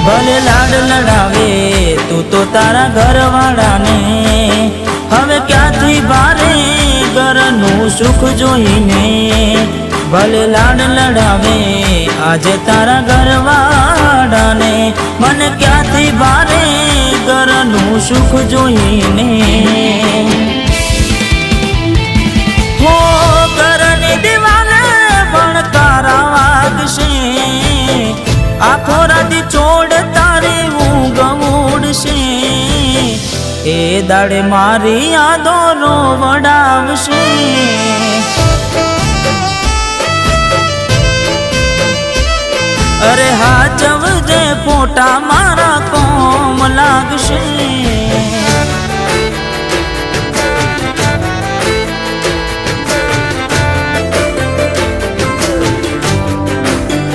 ભલે લાડ લડાવે તું તો તારા ઘરવાળાને, હવે ક્યાંથી ભારે ઘરનું સુખ જોઈને. ભલે લાડ લડાવે આજે તારા ઘરવાળાને, મને ક્યાંથી ભારે ઘરનું સુખ જોઈને. હો ઘરની દિવાલે ભણકારા વાગશે, આખો રાતી ચોડ તારી ઊંઘ ઉડશે. એ દાડે મારી યાદો રોવડાવશે. અરે હાચવજે ફોટા મારા કોમ લાગશે.